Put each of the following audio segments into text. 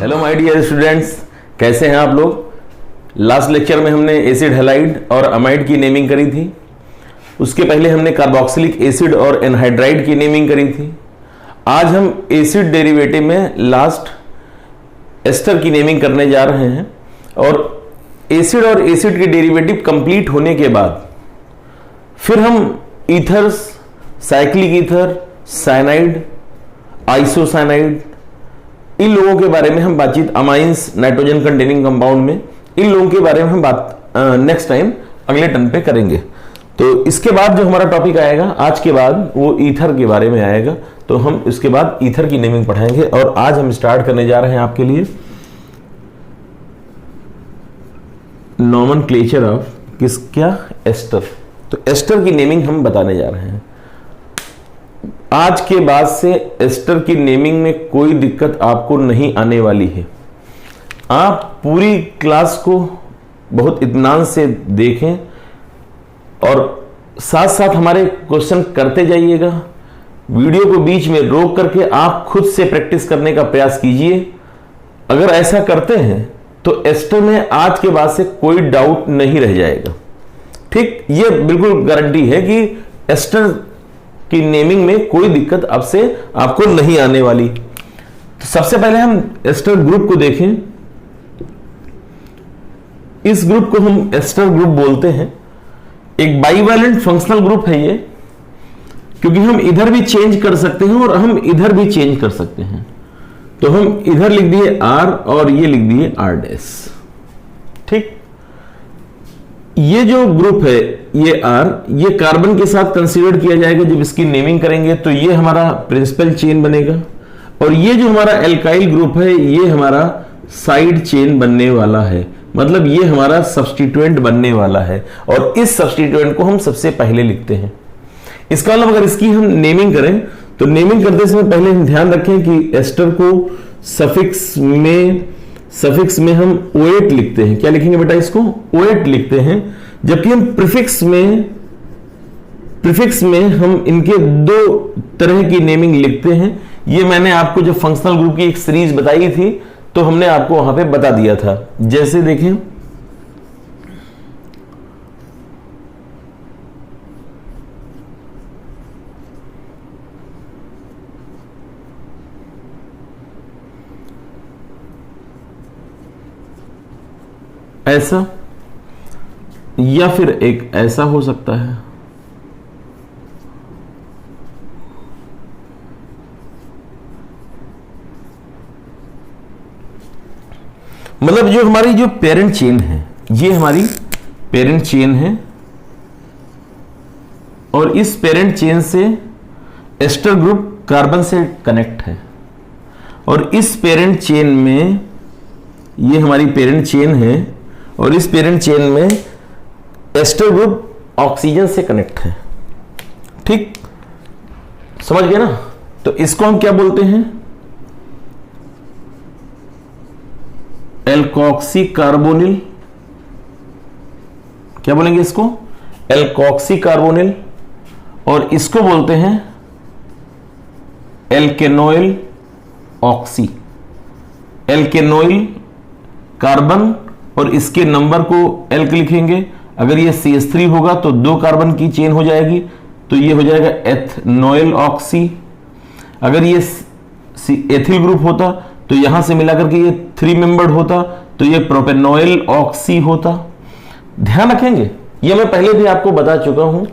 Hello my dear students, कैसे हैं आप लोग। लास्ट लेक्चर में हमने एसिड हैलाइड और अमाइड की नेमिंग करी थी। उसके पहले हमने कार्बोक्सिलिक एसिड और एनहाइड्राइड की नेमिंग करी थी। आज हम एसिड डेरिवेटिव में लास्ट एस्टर की नेमिंग करने जा रहे हैं। और एसिड के डेरिवेटिव कंप्लीट होने के बाद फिर हम ethers, cyclic ether, cyanide, isocyanide, इन लोगों के बारे में हम बातचीत, अमाइंस, नाइट्रोजन कंटेनिंग कंपाउंड में, इन लोगों के बारे में हम बात नेक्स्ट टाइम अगले टर्न पे करेंगे। तो इसके बाद जो हमारा टॉपिक आएगा आज के बाद वो ईथर के बारे में आएगा। तो हम इसके बाद ईथर की नेमिंग पढ़ाएंगे। और आज हम स्टार्ट करने जा रहे हैं आपके लिए नोमेनक्लेचर ऑफ क्या एस्टर। तो एस्टर की नेमिंग हम बताने जा रहे हैं। आज के बाद से एस्टर की नेमिंग में कोई दिक्कत आपको नहीं आने वाली है। आप पूरी क्लास को बहुत इत्मीनान से देखें और साथ साथ हमारे क्वेश्चन करते जाइएगा। वीडियो को बीच में रोक करके आप खुद से प्रैक्टिस करने का प्रयास कीजिए। अगर ऐसा करते हैं तो एस्टर में आज के बाद से कोई डाउट नहीं रह जाएगा। ठीक, ये बिल्कुल गारंटी है कि एस्टर की नेमिंग में कोई दिक्कत अब से आपको नहीं आने वाली। तो सबसे पहले हम एस्टर ग्रुप को देखें। इस ग्रुप को हम एस्टर ग्रुप बोलते हैं। एक बाइवैलेंट फंक्शनल ग्रुप है ये, क्योंकि हम इधर भी चेंज कर सकते हैं और हम इधर भी चेंज कर सकते हैं। तो हम इधर लिख दिए R और ये लिख दिए R'। ठीक, ये जो ग्रुप है ये R, ये कार्बन के साथ कंसीडर किया जाएगा जब इसकी नेमिंग करेंगे। तो ये हमारा प्रिंसिपल चेन बनेगा। और ये जो हमारा एल्काइल ग्रुप है ये हमारा साइड चेन बनने वाला है, मतलब ये हमारा सब्स्टिट्यूएंट बनने वाला है। और इस सब्स्टिट्यूएंट को हम सबसे पहले लिखते हैं। इसका मतलब अगर इसकी हम नेमिंग करें तो नेमिंग करते समय पहले हम ध्यान रखें कि एस्टर को सफिक्स में हम OH लिखते हैं। क्या लिखेंगे बेटा, इसको OH लिखते हैं। जबकि हम प्रीफिक्स में हम इनके दो तरह की नेमिंग लिखते हैं। ये मैंने आपको जब फंक्शनल ग्रुप की एक सीरीज बताई थी तो हमने आपको वहां पे बता दिया था। जैसे देखें, ऐसा या फिर एक ऐसा हो सकता है। मतलब जो हमारी जो पेरेंट चेन है ये हमारी पेरेंट चेन है और इस पेरेंट चेन से एस्टर ग्रुप कार्बन से कनेक्ट है। और इस पेरेंट चेन में ये हमारी पेरेंट चेन है और इस पेरेंट चेन में एस्टर ग्रुप ऑक्सीजन से कनेक्ट है। ठीक, समझ गए ना। तो इसको हम क्या बोलते हैं, एल्कोक्सी कार्बोनिल। क्या बोलेंगे इसको, एल्कोक्सी कार्बोनिल। और इसको बोलते हैं एल्केनोइल ऑक्सी। एल्केनोइल कार्बन और इसके नंबर को एल्क लिखेंगे। अगर ये CH3 होगा तो 2 कार्बन की चेन हो जाएगी, तो ये हो जाएगा एथनोइल ऑक्सी। अगर ये एथिल ग्रुप होता तो यहां से मिलाकर के ये 3 मेंबर्ड होता, तो ये प्रोपेनोइल ऑक्सी होता। ध्यान रखेंगे, ये मैं पहले भी आपको बता चुका हूं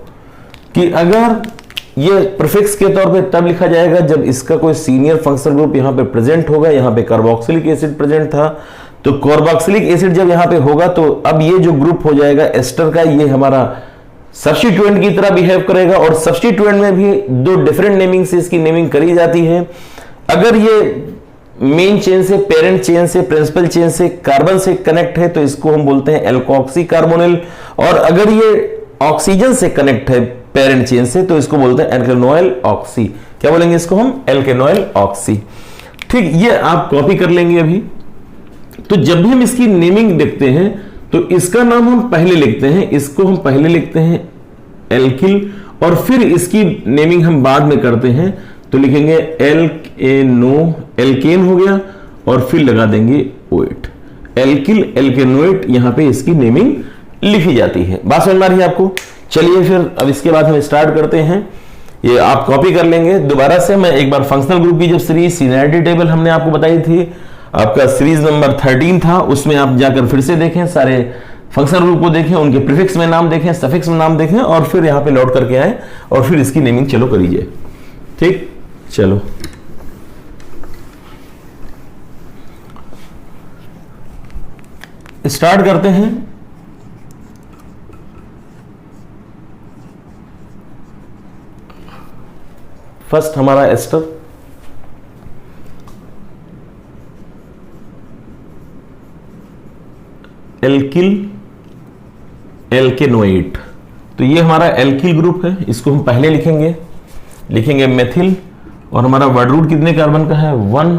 कि अगर ये प्रीफिक्स के तौर पे तब लिखा जाएगा जब इसका कोई सीनियर फंक्शनल ग्रुप यहां पे प्रेजेंट होगा। यहां पे कार्बोक्सिलिक एसिड प्रेजेंट था, तो कार्बोक्सिलिक एसिड जब यहां पे होगा तो अब ये जो ग्रुप हो जाएगा एस्टर का, ये हमारा सब्स्टिट्यूएंट की तरह बिहेव करेगा। और सब्स्टिट्यूएंट में भी 2 डिफरेंट नेमिंग से इसकी नेमिंग करी जाती है। अगर ये मेन चेन से, पेरेंट चेन से, प्रिंसिपल चेन से कार्बन से कनेक्ट है तो इसको हम बोलते हैं एल्कोक्सी कार्बोनिल। और अगर ये ऑक्सीजन से कनेक्ट है पेरेंट चेन से तो इसको बोलते हैं एल्केनोइल ऑक्सी। क्या बोलेंगे इसको हम, एल्केनोइल ऑक्सी। ठीक, ये आप कॉपी कर लेंगे अभी। तो जब भी हम इसकी नेमिंग देखते हैं तो इसका नाम हम पहले लिखते हैं, इसको हम पहले लिखते हैं एल्किल, और फिर इसकी नेमिंग हम बाद में करते हैं। तो लिखेंगे एल्केन हो गया और फिर लगा देंगे OH। एल्किल एल्केनोइट यहां पे इसकी नेमिंग लिखी जाती है। बात समझ में आ रही है आपको? चलिए फिर अब इसके बाद हम स्टार्ट करते हैं। ये आप कॉपी कर लेंगे दोबारा से। मैं एक बार फंक्शनल ग्रुप की जब सीरीज सीनियरिटी टेबल हमने आपको बताई थी, आपका सीरीज नंबर 13 था, उसमें आप जाकर फिर से देखें, सारे फंक्शनल ग्रुप को देखें, उनके प्रीफिक्स में नाम देखें, सफिक्स में नाम देखें और फिर यहां पे लौट करके आए और फिर इसकी नेमिंग चलो करिए। ठीक, चलो स्टार्ट करते हैं। फर्स्ट हमारा एस्टर, एल्किल एल्केनोइट। तो ये हमारा एल्किल ग्रुप है, इसको हम पहले लिखेंगे मेथिल, और हमारा वर्ड रूट कितने कार्बन का है 1,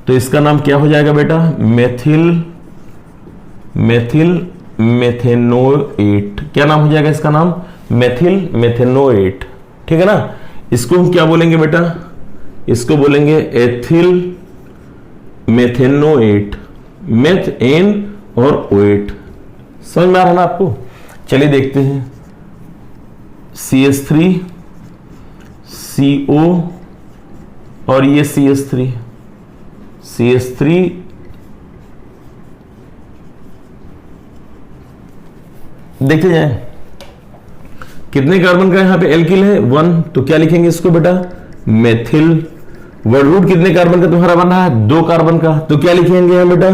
तो इसका नाम क्या हो जाएगा बेटा मेथिल मेथेनोएट। क्या नाम हो जाएगा इसका नाम? मेथिल मेथेनोएट। ठीक है ना? इसको हम क्या बोलेंगे बेटा? इसको बोलेंगे एथिल मेथेनोएट, मेथ एन और ओएट। समझ में आ रहा ना आपको? चलिए देखते हैं। CH3 CO और ये CH3 देखते जाएं कितने कार्बन का यहां पे एल्किल है 1, तो क्या लिखेंगे इसको बेटा मेथिल। वर्ड रूट कितने कार्बन का तुम्हारा बन रहा है 2 कार्बन का, तो क्या लिखेंगे यहां बेटा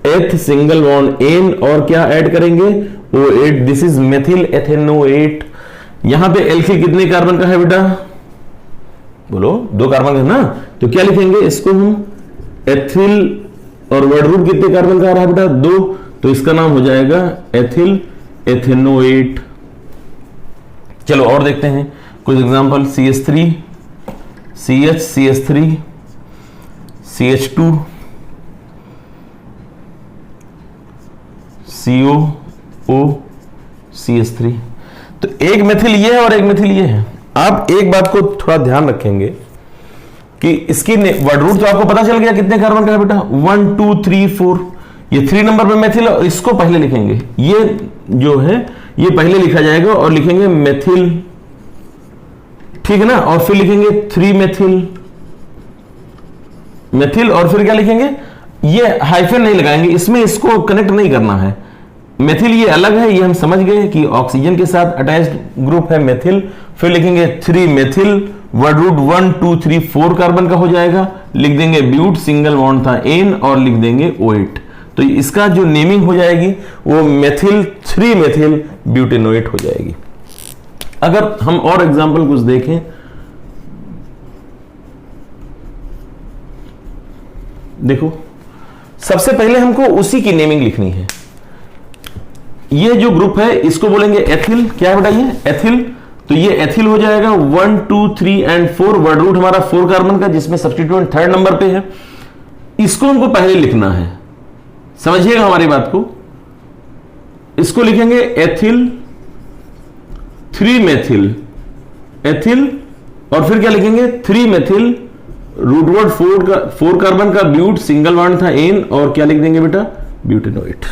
एथ सिंगल बॉन्ड एन और क्या ऐड करेंगे OH। This is methyl ethanoate. यहां पे एल्किल कितने कार्बन का है बेटा? बोलो 2 कार्बन का है ना, तो क्या लिखेंगे इसको हम एथिल, और वर्ड रूट कितने कार्बन का आ रहा है बेटा 2, तो इसका नाम हो जाएगा एथिल एथेनोएट। चलो और देखते हैं कुछ example. CH3 CH CH3 CH2 CO O CH3। तो एक मेथिल ये है और एक मेथिल ये है। आप एक बात को थोड़ा ध्यान रखेंगे कि इसकी वर्ड रूट तो आपको पता चल गया कितने कार्बन का है बेटा 1 2 3 4। ये 3 नंबर पे मेथिल, और इसको पहले लिखेंगे, ये जो है ये पहले लिखा जाएगा और लिखेंगे मेथिल। ठीक है ना? और फिर लिखेंगे 3 मेथिल और फिर क्या लिखेंगे? ये हाइफन नहीं लगाएंगे इसमें, इसको कनेक्ट नहीं करना है। मेथिल ये अलग है, ये हम समझ गए कि ऑक्सीजन के साथ अटैच्ड ग्रुप है मेथिल। फिर लिखेंगे 3 मेथिल, वर्ड रूट 1 2 3 4 कार्बन का हो जाएगा, लिख देंगे ब्यूट, सिंगल बॉन्ड था एन और लिख देंगे OH। तो इसका जो नेमिंग हो जाएगी वो मेथिल 3 मेथिल ब्यूटेनोएट हो जाएगी। अगर हम और एग्जांपल कुछ देखें, देखो सबसे पहले हमको उसी की नेमिंग लिखनी है। ये जो ग्रुप है इसको बोलेंगे एथिल। क्या है बेटा ये एथिल, तो ये एथिल हो जाएगा 1 2 3 एंड 4। वर्ड रूट हमारा 4 कार्बन का, जिसमें सब्स्टिट्यूएंट 3rd नंबर पे है। इसको हमको पहले लिखना है, समझिएगा हमारी बात को। इसको लिखेंगे एथिल 3 मेथिल, एथिल और फिर क्या लिखेंगे 3 मेथिल, रूट वर्ड 4 कार्बन का ब्यूट, सिंगल बॉन्ड था एन और क्या लिख देंगे बेटा ब्यूटेनोएट।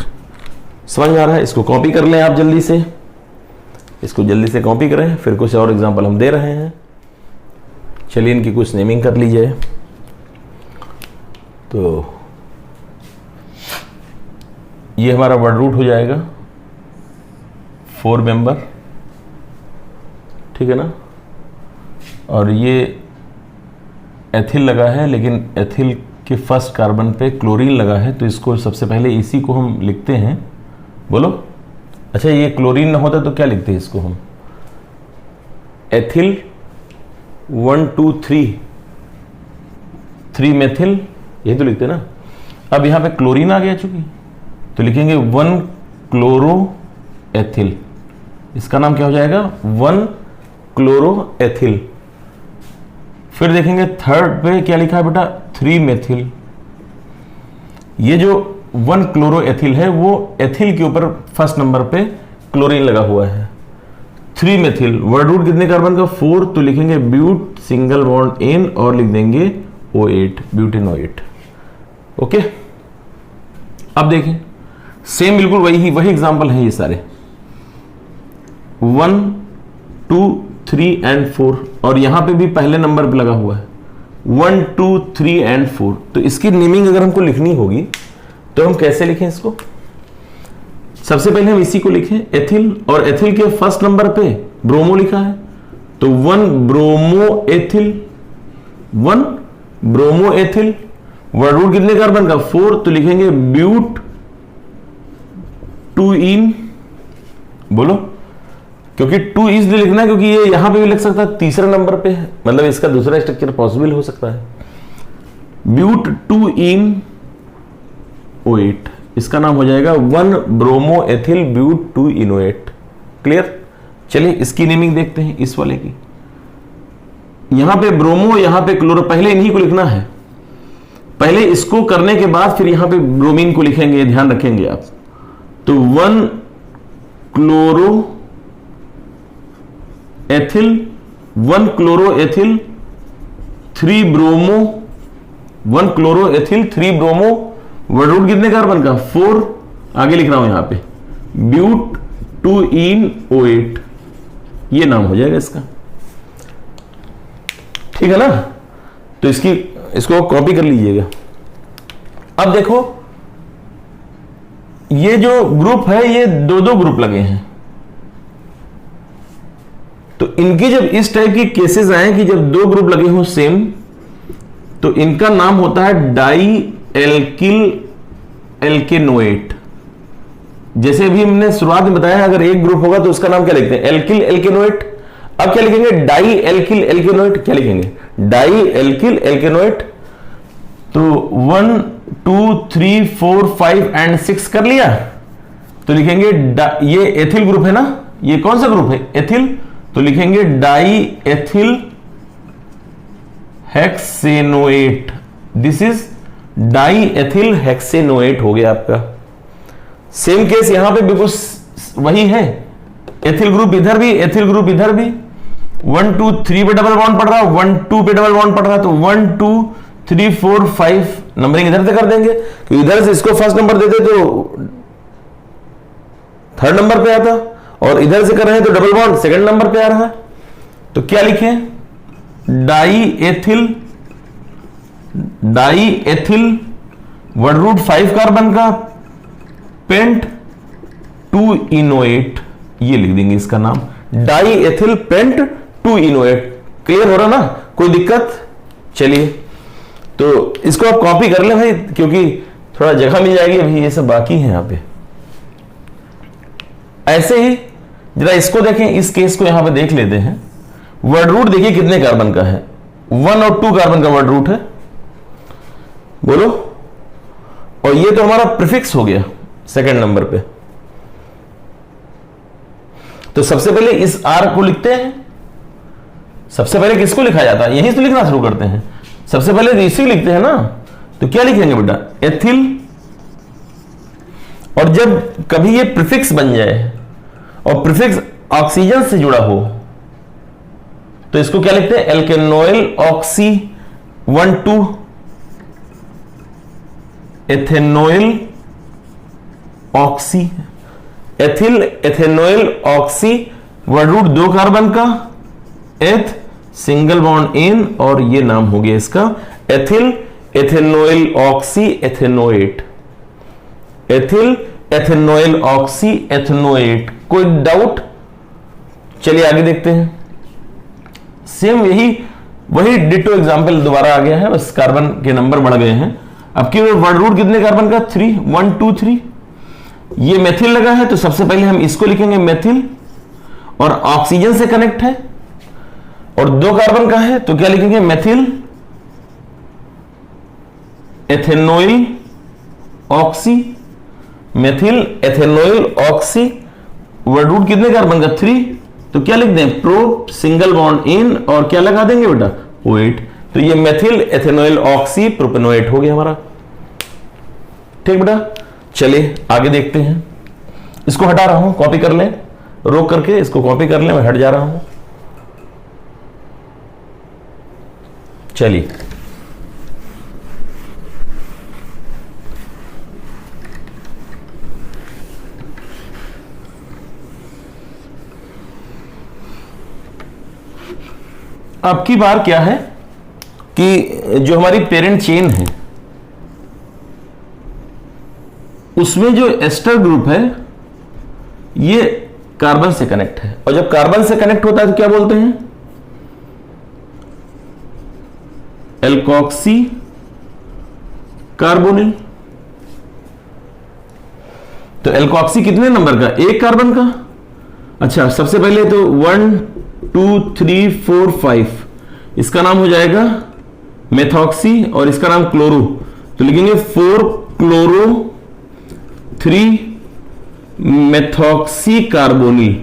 समझ में आ रहा है? इसको कॉपी कर लें आप जल्दी से, इसको जल्दी से कॉपी करें। फिर कुछ और एग्जांपल हम दे रहे हैं। चलिए इनकी कुछ नेमिंग कर लीजिए। तो ये हमारा वर्ड रूट हो जाएगा 4 मेंबर, ठीक है ना? और ये एथिल लगा है, लेकिन एथिल के फर्स्ट कार्बन पे क्लोरीन लगा है, तो इसको सबसे पहले इसी को हम लिखते हैं। बोलो, अच्छा ये क्लोरीन ना होता तो क्या लिखते हैं इसको हम? एथिल 1 2 3 मेथिल, यही तो लिखते हैं ना। अब यहां पे क्लोरीन आ गया चूंकि, तो लिखेंगे 1 क्लोरो एथिल। इसका नाम क्या हो जाएगा 1 क्लोरो एथिल। फिर देखेंगे 3rd पे क्या लिखा है बेटा 3 मेथिल। ये जो 1 क्लोरो एथिल है वो एथिल के ऊपर फर्स्ट नंबर पे क्लोरीन लगा हुआ है। 3 मेथिल, वर्ड रूट कितने कार्बन का 4, तो लिखेंगे ब्यूट, सिंगल बॉन्ड एन और लिख देंगे OH ब्यूटेनोएट। ओके, अब देखें सेम बिल्कुल वही एग्जांपल है ये सारे 1 2 3 एंड 4 और यहां पे भी पहले नंबर पे लगा हुआ है 1 2 3 एंड 4। तो इसकी नेमिंग अगर हमको लिखनी होगी तो हम कैसे लिखें इसको? सबसे पहले हम इसी को लिखें एथिल, और एथिल के फर्स्ट नंबर पे ब्रोमो लिखा है तो 1 bromo ethyl, 1 bromo ethyl. Word root कितने कार्बन का? 4, तो लिखेंगे ब्यूट 2 इन, बोलो, क्योंकि 2 इसलिए लिखना है क्योंकि ये यहां पे भी लिख सकता है, तीसरे नंबर पे है, मतलब इसका दूसरा स्ट्रक्चर पॉसिबल हो सकता है। ब्यूट 2 इन OH, इसका नाम हो जाएगा 1 ब्रोमो एथिल ब्यूट 2 इन OH। क्लियर? चलिए इसकी नेमिंग देखते हैं इस वाले की। यहां पे ब्रोमो, यहां पे क्लोरो, पहले इन्हीं को लिखना है, पहले इसको करने के बाद फिर यहां पे ब्रोमीन को लिखेंगे, ध्यान रखेंगे आप। तो 1 chloro ethyl, 1 chloro ethyl 3 bromo, 1 chloro ethyl 3 bromo. Word root कितने कार्बन का? 4, आगे लिख रहा हूं यहां पे ब्यूट 2 इन OH, ये नाम हो जाएगा इसका। ठीक है ना? तो इसको कॉपी कर लीजिएगा। अब देखो ये जो ग्रुप है ये दो ग्रुप लगे हैं, तो इनकी जब इस टाइप की केसेस आए कि जब 2 ग्रुप लगे हो सेम, तो इनका नाम होता है डाई एल्किल एल्केनोएट। जैसे अभी हमने शुरुआत में बताया अगर एक ग्रुप होगा तो उसका नाम क्या लिखते हैं? Alkyl alkanoate. अब क्या लिखेंगे? Di alkyl alkanoate. क्या लिखेंगे? Di alkyl alkanoate. तो 1 2 3 4 5 एंड 6 कर लिया, तो लिखेंगे ये एथिल ग्रुप है ना, ये कौन सा ग्रुप है? एथिल, तो लिखेंगे diethyl hexanoate. This is diethyl hexanoate हो गया आपका। सेम केस यहां पे बिल्कुल वही है, एथिल ग्रुप इधर भी, एथिल ग्रुप इधर भी। 1 2 3 पे डबल बॉन्ड पड़ रहा है, 1 2 पे डबल बॉन्ड पड़ रहा है, तो 1 2 3 4 5 नंबरिंग इधर से कर देंगे, तो इधर से इसको फर्स्ट नंबर देते तो थर्ड नंबर पे आता, और इधर से कर रहे हैं तो डबल बॉन्ड सेकंड नंबर पे आ रहा है। तो क्या लिखें? Di ethyl word root 5 carbon का पेंट 2 इनोएट, ये लिख देंगे इसका नाम di ethyl pent 2 enoate. Clear हो रहा ना? कोई दिक्कत? चलिए तो इसको आप कॉपी कर ले भाई, क्योंकि थोड़ा जगह मिल जाएगी, अभी ये सब बाकी है यहां पे। ऐसे ही जरा इसको देखें, इस केस को यहां पे देख लेते हैं। वर्ड रूट देखिए कितने कार्बन का है? 1 और 2 कार्बन का वर्ड रूट है, बोलो। और ये तो हमारा प्रीफिक्स हो गया सेकंड नंबर पे। तो सबसे पहले इस R को लिखते हैं। सबसे पहले किसको लिखा जाता है? यहीं से लिखना शुरू करते हैं। सबसे पहले इसी लिखते हैं ना, तो क्या लिखेंगे बेटा? एथिल। और जब कभी ये प्रीफिक्स बन जाए और प्रीफिक्स ऑक्सीजन से जुड़ा हो तो इसको क्या लिखते हैं? Alkanoyl oxy 1 2 ethanoyl oxy, ethyl ethanoyl oxy word root 2 carbon का, एथ सिंगल बॉन्ड इन, और ये नाम हो गया इसका ethyl ethanoyl oxy ethanoate. Ethyl ethanoyl oxy ethanoate. कोई डाउट? चलिए आगे देखते हैं। सेम वही डिटो एग्जांपल दोबारा आ गया है, बस कार्बन के नंबर बढ़ गए हैं। अब की वर्ड रूट कितने कार्बन का? 3 1 2 3। ये मेथिल लगा है तो सबसे पहले हम इसको लिखेंगे मेथिल, और ऑक्सीजन से कनेक्ट है, और 2 कार्बन का है तो क्या लिखेंगे? Methyl ethanoyl oxy, methyl ethanoyl oxy. Word root कितने कार्बन का? 3, तो क्या लिख दें? प्रो सिंगल बॉन्ड इन, और क्या लगा देंगे बेटा? OH। तो ये मेथिल एथेनोइल ऑक्सी प्रोपेनोएट हो गया हमारा। ठीक बेटा, चलिए आगे देखते हैं। इसको हटा रहा हूं, कॉपी कर लें, रोक करके इसको कॉपी कर लें, मैं हट जा रहा हूं। चलिए अब की बार क्या है कि जो हमारी पेरेंट चेन है उसमें जो एस्टर ग्रुप है ये कार्बन से कनेक्ट है, और जब कार्बन से कनेक्ट होता है तो क्या बोलते हैं? Alkoxy carbonyl. तो एल्कोक्सी कितने नंबर का? एक कार्बन का। अच्छा, सबसे पहले तो 1 2 3 4 5, इसका नाम हो जाएगा मेथॉक्सी और इसका नाम क्लोरो। तो लिखेंगे 4 क्लोरो 3 मेथॉक्सी कार्बोनिल।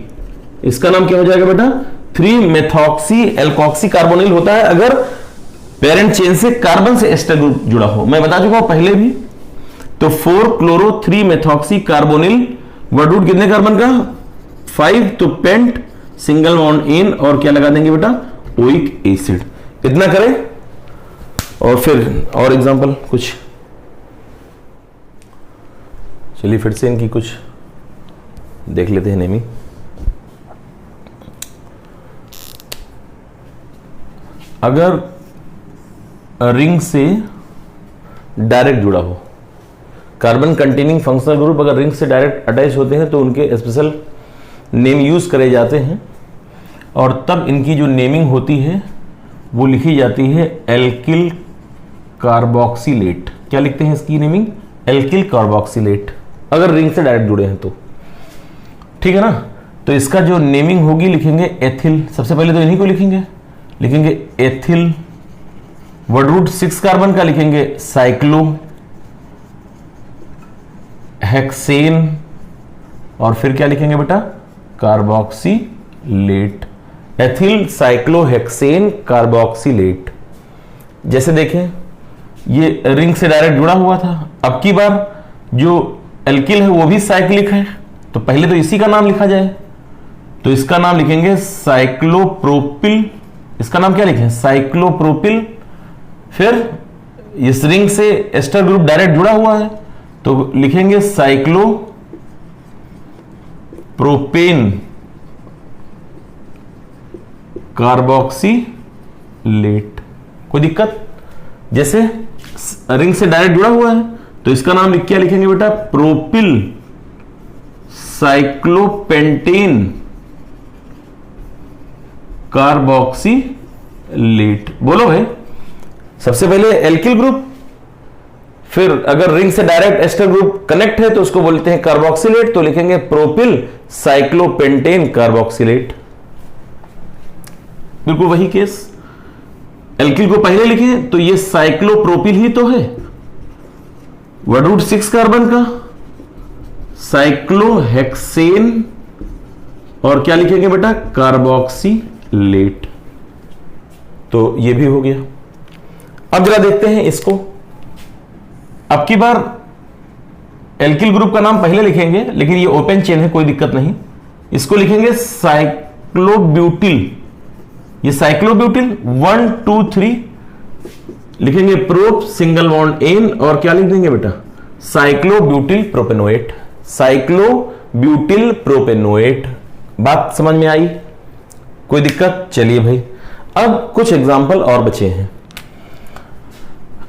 इसका नाम क्या हो जाएगा बेटा? 3 मेथॉक्सी एल्कोक्सी कार्बोनिल होता है अगर पेरेंट चेन से कार्बन से एस्टर ग्रुप जुड़ा हो। मैं बता चुका हूं पहले भी। तो 4 chloro 3 methoxy carbonyl, word root कितने कार्बन का? 5। तो पेंट सिंगल बॉन्ड इन और क्या लगा देंगे बेटा? Oic acid. इतना करें और फिर और एग्जांपल कुछ। चलिए फिर से इनकी कुछ देख लेते हैं नेमी। अगर रिंग से डायरेक्ट जुड़ा हो, कार्बन कंटेनिंग फंक्शनल ग्रुप अगर रिंग से डायरेक्ट अटैच होते हैं तो उनके स्पेशल नेम यूज करे जाते हैं, और तब इनकी जो नेमिंग होती है वो लिखी जाती है एल्किल कार्बोक्सिलेट। क्या लिखते हैं इसकी नेमिंग? एल्किल कार्बोक्सिलेट, अगर रिंग से डायरेक्ट जुड़े हैं तो। ठीक है ना? तो इसका जो नेमिंग होगी लिखेंगे एथिल। सबसे पहले तो इन्हीं को लिखेंगे एथिल। वर्ड रूट 6 कार्बन का लिखेंगे साइक्लो हेक्सेन, और फिर क्या लिखेंगे बेटा? कार्बोक्सिलेट। Ethyl cyclohexane carboxylate. जैसे देखें ये रिंग से डायरेक्ट जुड़ा हुआ था, अब की बार जो एल्किल है वो भी साइक्लिक है, तो पहले तो इसी का नाम लिखा जाए। तो इसका नाम लिखेंगे साइक्लोप्रोपिल। इसका नाम क्या लिखें? साइक्लोप्रोपिल। फिर इस रिंग से एस्टर ग्रुप डायरेक्ट जुड़ा हुआ है तो लिखेंगे साइक्लोप्रोपेन कार्बोक्सिलेट। कोई दिक्कत? जैसे रिंग से डायरेक्ट जुड़ा हुआ है तो इसका नाम क्या लिखेंगे बेटा? Propyl cyclopentane carboxylate. बोलो भाई। सबसे पहले एल्किल ग्रुप, फिर अगर रिंग से डायरेक्ट एस्टर ग्रुप कनेक्ट है तो उसको बोलते हैं कार्बोक्सिलेट, तो लिखेंगे प्रोपिल साइक्लोपेंटेन कार्बोक्सिलेट। बिल्कुल वही केस। एल्किल को पहले लिखे तो ये साइक्लोप्रोपिल ही तो है, वर्ड रूट 6 कार्बन का साइक्लोहेक्सेन, और क्या लिखेंगे बेटा? कार्बोक्सिलेट। तो ये भी हो गया। अब जरा देखते हैं इसको। अब की बार एल्किल ग्रुप का नाम पहले लिखेंगे, लेकिन ये ओपन चेन है, कोई दिक्कत नहीं। इसको लिखेंगे साइक्लोब्यूटिल। ये साइक्लोब्यूटिल 1 2 3 लिखेंगे प्रोप सिंगल बॉन्ड एन, और क्या लिख देंगे बेटा? साइक्लोब्यूटिल प्रोपेनोएट। साइक्लोब्यूटिल प्रोपेनोएट। बात समझ में आई? कोई दिक्कत? चलिए भाई, अब कुछ एग्जांपल और बचे हैं।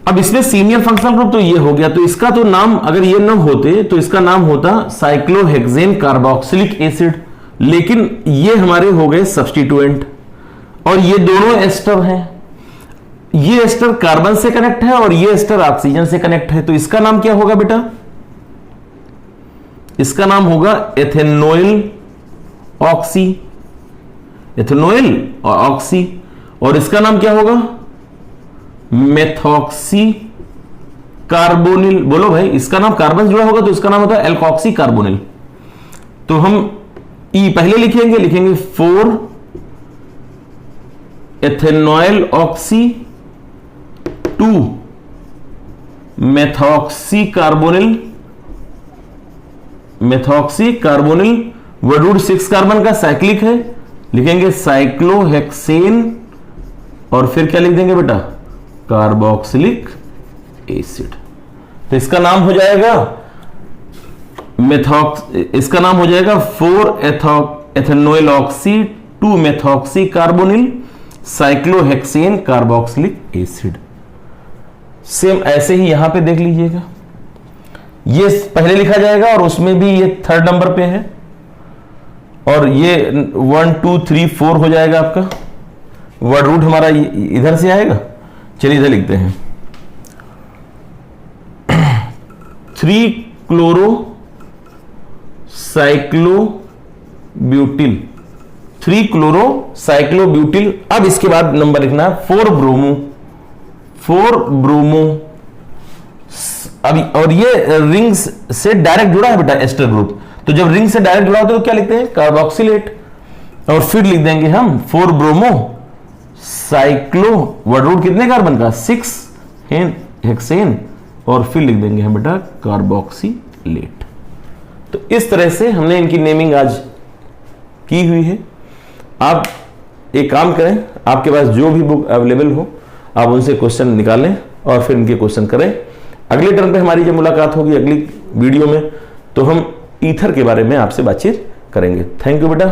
अब इसमें सीनियर फंक्शनल ग्रुप तो ये हो गया, तो इसका तो नाम अगर ये न होते तो इसका नाम होता साइक्लोहेक्सेन कार्बोक्सिलिक एसिड, लेकिन ये हमारे हो गए सब्स्टिट्यूएंट, और ये दोनों एस्टर हैं। ये एस्टर कार्बन से कनेक्ट है और ये एस्टर ऑक्सीजन से कनेक्ट है, तो इसका नाम क्या होगा बेटा? इसका नाम होगा एथेनोइल ऑक्सी। एथेनोइल और ऑक्सी। और इसका नाम क्या होगा? Methoxy carbonyl. बोलो भाई, इसका नाम कार्बन जुड़ा होगा तो इसका नाम होता है एल्कोक्सी कार्बोनिल। तो हम ई पहले लिखेंगे 4 ethanoyl oxy 2 methoxy carbonyl. Methoxy carbonyl word root 6 carbon का साइक्लिक है, लिखेंगे साइक्लोहेक्सेन, और फिर क्या लिख देंगे बेटा? Carboxylic acid. तो इसका नाम हो जाएगा इसका नाम हो जाएगा 4 ethanoyl oxy 2 methoxy carbonyl, cyclohexane carboxylic acid. Same ऐसे ही यहां पे देख लीजिएगा, ये पहले लिखा जाएगा और उसमें भी ये 3rd नंबर पे है, और ये 1 2 3 4 हो जाएगा आपका। वर्ड रूट हमारा इधर से आएगा। चलिए इधर लिखते हैं 3 क्लोरो साइक्लोब्यूटिल, 3 क्लोरो साइक्लोब्यूटिल। अब इसके बाद नंबर लिखना है 4 ब्रोमो, 4 ब्रोमो। अब और ये रिंग से डायरेक्ट जुड़ा है बेटा एस्टर ग्रुप, तो जब रिंग से डायरेक्ट जुड़ा होता है तो क्या लिखते हैं, कार्बोक्सिलेट। और फिर लिख देंगे हम 4 ब्रोमो साइक्लो, वर्ड रूट कितने कार्बन का, 6 हेक्सेन, और फिर लिख देंगे हम बेटा कार्बोक्सिलेट। तो इस तरह से हमने इनकी नेमिंग आज की हुई है। आप एक काम करें, आपके पास जो भी बुक अवेलेबल हो आप उनसे क्वेश्चन निकालें और फिर इनके क्वेश्चन करें। अगले टर्म पे हमारी जब मुलाकात होगी अगली वीडियो में, तो हम ईथर के बारे में आपसे बातचीत करेंगे। थैंक यू बेटा।